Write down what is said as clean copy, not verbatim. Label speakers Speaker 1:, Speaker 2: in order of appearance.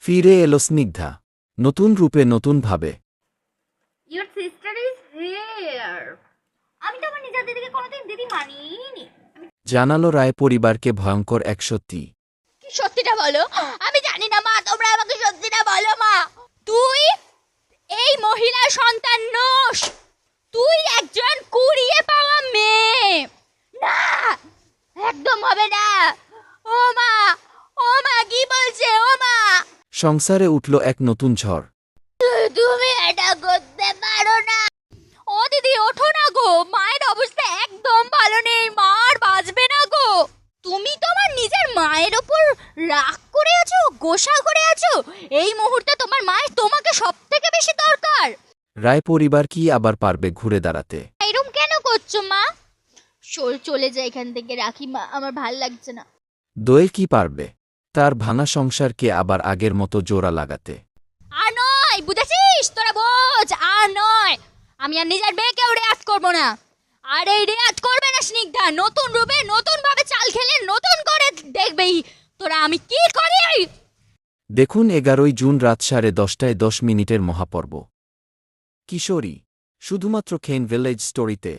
Speaker 1: ফিরে এলো স্নিগ্ধা, নতুন রূপে নতুনভাবে।
Speaker 2: Your sister is here. আমি তো আমার নিজের দিদিকে কোনোদিন দিদি মানিনি।
Speaker 1: জানালো রায় পরিবারকে ভয়ঙ্কর এক সত্যি।
Speaker 2: কি সত্যিটা বলো? আমি জানি না মা, তোমরা আমাকে সত্যিটা বলো মা। তুই এই মহিলার সন্তান নোস, তুই একজন কুড়িয়ে পাওয়া মেয়ে। না, একদম হবে না। ও মা কি বলছে ও মা?
Speaker 1: সংসারে উঠল এক নতুন ঝড়।
Speaker 2: তুমি এটা করতে পারো না। ও দিদি ওঠো না গো, মায়ের অবস্থা একদম ভালো নেই, মার বাঁচবে না গো। তুমি তোমার নিজের মায়ের ওপর রাগ করে আছো, গোসা করে আছো। এই মুহূর্তে তোমার মায়ের তোমাকে সব থেকে বেশি দরকার।
Speaker 1: রায় পরিবার কি আবার পারবে ঘুরে দাঁড়াতে?
Speaker 2: এরকম কেন করছো মা? চলে যায় এখান থেকে, রাখি মা, আমার ভাল লাগছে না।
Speaker 1: দোয়েল কি পারবে তার ভাঙা সংসারকে আবার আগের মতো জোড়া লাগাতে?
Speaker 2: আর নয়, বুঝেছিস? তোরা বোঝ, আর নয়। আমি আর নিজের মেয়েকেও রেয়াত করবো না। আর এই রেয়াত করবে না স্নিগ্ধা, নতুন রূপে নতুন ভাবে চাল খেলে নতুন করে দেখবেই তোরা আমি কি করি।
Speaker 1: দেখুন 11ই জুন রাত 10:30 মহাপর্ব কিশোরী, শুধুমাত্র খেন ভিলেজ স্টোরিতে।